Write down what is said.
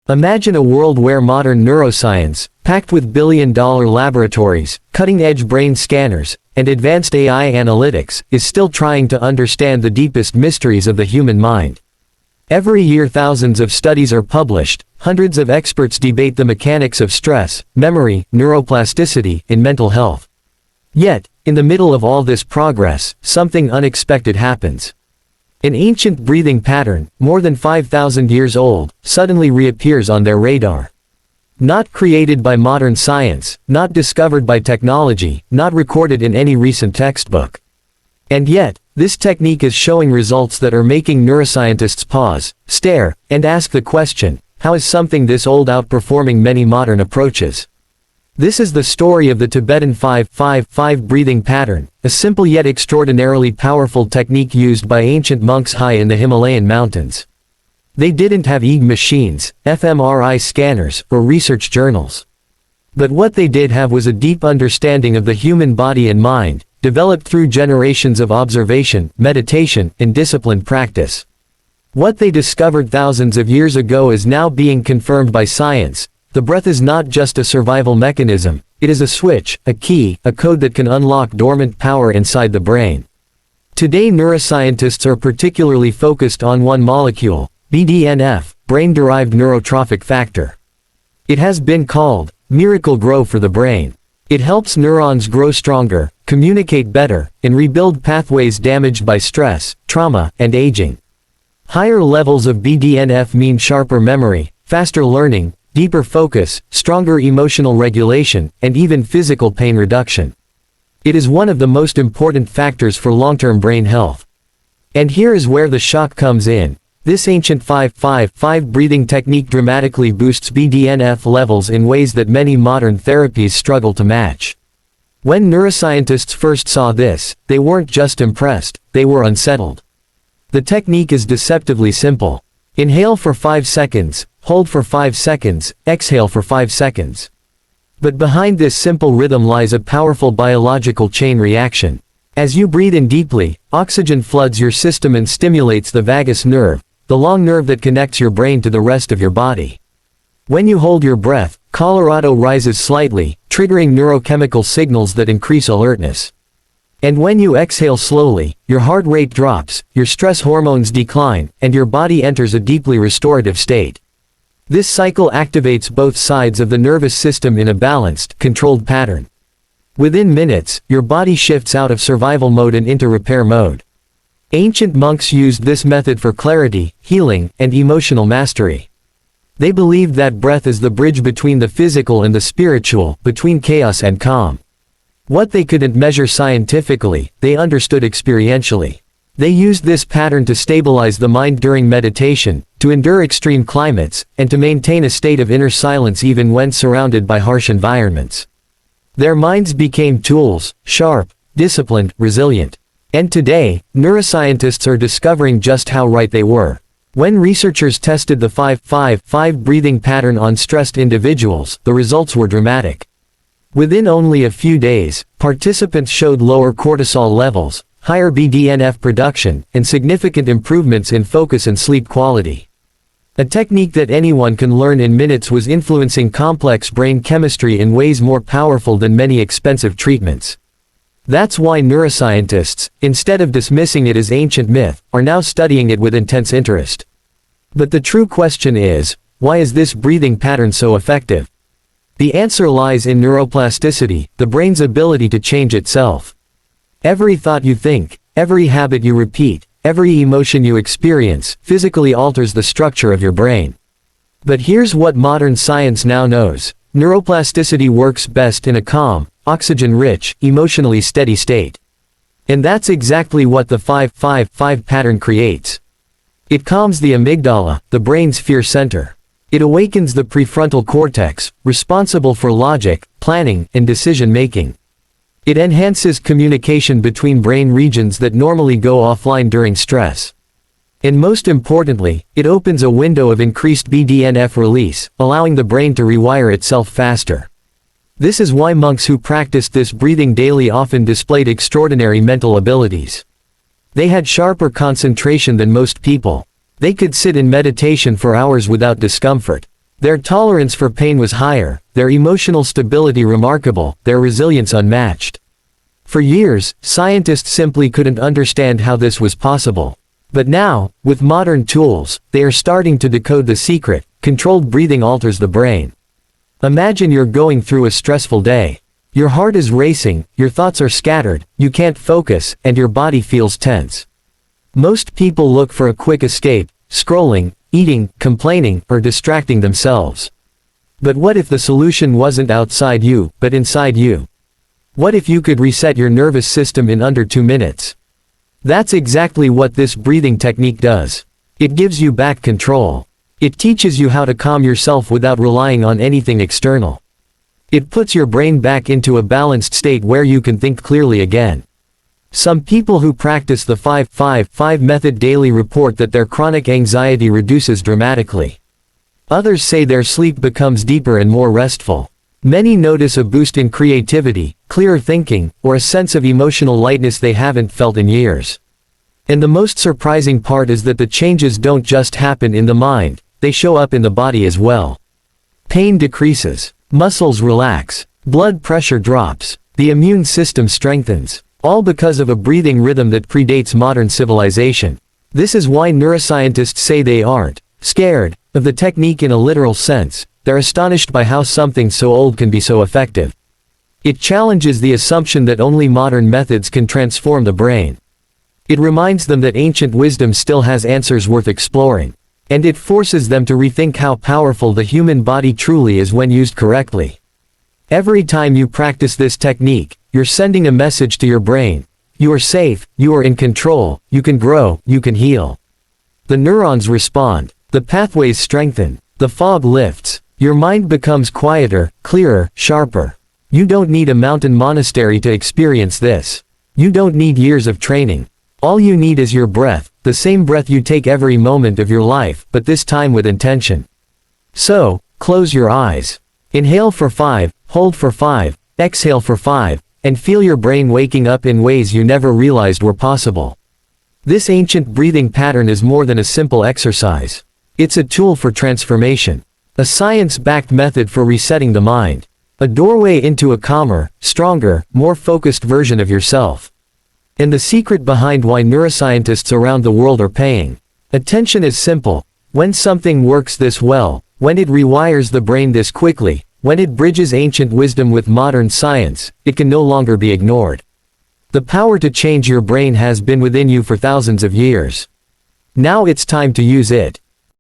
Imagine a world where modern neuroscience, packed with billion-dollar laboratories, cutting-edge brain scanners, and advanced AI analytics, is still trying to understand the deepest mysteries of the human mind. Every year thousands of studies are published, hundreds of experts debate the mechanics of stress, memory, neuroplasticity, and mental health. Yet, in the middle of all this progress, something unexpected happens. An ancient breathing pattern, more than 5,000 years old, suddenly reappears on their radar. Not created by modern science, not discovered by technology, not recorded in any recent textbook. And yet, this technique is showing results that are making neuroscientists pause, stare, and ask the question, how is something this old outperforming many modern approaches? This is the story of the Tibetan 5-5-5 breathing pattern, a simple yet extraordinarily powerful technique used by ancient monks high in the Himalayan mountains. They didn't have EEG machines, fMRI scanners, or research journals. But what they did have was a deep understanding of the human body and mind, developed through generations of observation, meditation, and disciplined practice. What they discovered thousands of years ago is now being confirmed by science. The breath is not just a survival mechanism, it is a switch, a key, a code that can unlock dormant power inside the brain. Today neuroscientists are particularly focused on one molecule, BDNF, brain-derived neurotrophic factor. It has been called, miracle grow for the brain. It helps neurons grow stronger, communicate better, and rebuild pathways damaged by stress, trauma, and aging. Higher levels of BDNF mean sharper memory, faster learning, deeper focus, stronger emotional regulation, and even physical pain reduction. It is one of the most important factors for long-term brain health. And here is where the shock comes in. This ancient 5-5-5 breathing technique dramatically boosts BDNF levels in ways that many modern therapies struggle to match. When neuroscientists first saw this, they weren't just impressed, they were unsettled. The technique is deceptively simple. Inhale for 5 seconds, hold for 5 seconds, exhale for 5 seconds. But behind this simple rhythm lies a powerful biological chain reaction. As you breathe in deeply, oxygen floods your system and stimulates the vagus nerve, the long nerve that connects your brain to the rest of your body. When you hold your breath, Colorado rises slightly, triggering neurochemical signals that increase alertness. And when you exhale slowly, your heart rate drops, your stress hormones decline, and your body enters a deeply restorative state. This cycle activates both sides of the nervous system in a balanced, controlled pattern. Within minutes, your body shifts out of survival mode and into repair mode. Ancient monks used this method for clarity, healing, and emotional mastery. They believed that breath is the bridge between the physical and the spiritual, between chaos and calm. What they couldn't measure scientifically, they understood experientially. They used this pattern to stabilize the mind during meditation, to endure extreme climates, and to maintain a state of inner silence even when surrounded by harsh environments. Their minds became tools, sharp, disciplined, resilient. And today, neuroscientists are discovering just how right they were. When researchers tested the 5-5-5 breathing pattern on stressed individuals, the results were dramatic. Within only a few days, participants showed lower cortisol levels, higher BDNF production, and significant improvements in focus and sleep quality. A technique that anyone can learn in minutes was influencing complex brain chemistry in ways more powerful than many expensive treatments. That's why neuroscientists, instead of dismissing it as ancient myth, are now studying it with intense interest. But the true question is, why is this breathing pattern so effective? The answer lies in neuroplasticity, the brain's ability to change itself. Every thought you think, every habit you repeat, every emotion you experience, physically alters the structure of your brain. But here's what modern science now knows. Neuroplasticity works best in a calm, oxygen-rich, emotionally steady state. And that's exactly what the 5-5-5 pattern creates. It calms the amygdala, the brain's fear center. It awakens the prefrontal cortex, responsible for logic, planning, and decision-making. It enhances communication between brain regions that normally go offline during stress. And most importantly, it opens a window of increased BDNF release, allowing the brain to rewire itself faster. This is why monks who practiced this breathing daily often displayed extraordinary mental abilities. They had sharper concentration than most people. They could sit in meditation for hours without discomfort. Their tolerance for pain was higher, their emotional stability remarkable, their resilience unmatched. For years, scientists simply couldn't understand how this was possible. But now, with modern tools, they are starting to decode the secret. Controlled breathing alters the brain. Imagine you're going through a stressful day. Your heart is racing, your thoughts are scattered, you can't focus, and your body feels tense. Most people look for a quick escape, scrolling, eating, complaining, or distracting themselves. But what if the solution wasn't outside you, but inside you? What if you could reset your nervous system in under 2 minutes? That's exactly what this breathing technique does. It gives you back control. It teaches you how to calm yourself without relying on anything external. It puts your brain back into a balanced state where you can think clearly again. Some people who practice the 5-5-5 method daily report that their chronic anxiety reduces dramatically. Others say their sleep becomes deeper and more restful. Many notice a boost in creativity, clearer thinking, or a sense of emotional lightness they haven't felt in years. And the most surprising part is that the changes don't just happen in the mind, they show up in the body as well. Pain decreases, muscles relax, blood pressure drops, the immune system strengthens, all because of a breathing rhythm that predates modern civilization. This is why neuroscientists say they aren't scared of the technique in a literal sense. They're astonished by how something so old can be so effective. It challenges the assumption that only modern methods can transform the brain. It reminds them that ancient wisdom still has answers worth exploring. And it forces them to rethink how powerful the human body truly is when used correctly. Every time you practice this technique, you're sending a message to your brain. You are safe, you are in control, you can grow, you can heal. The neurons respond, the pathways strengthen, the fog lifts. Your mind becomes quieter, clearer, sharper. You don't need a mountain monastery to experience this. You don't need years of training. All you need is your breath, the same breath you take every moment of your life, but this time with intention. So, close your eyes. Inhale for 5, hold for 5, exhale for 5, and feel your brain waking up in ways you never realized were possible. This ancient breathing pattern is more than a simple exercise. It's a tool for transformation. A science-backed method for resetting the mind. A doorway into a calmer, stronger, more focused version of yourself. And the secret behind why neuroscientists around the world are paying attention is simple. When something works this well, when it rewires the brain this quickly, when it bridges ancient wisdom with modern science, it can no longer be ignored. The power to change your brain has been within you for thousands of years. Now it's time to use it.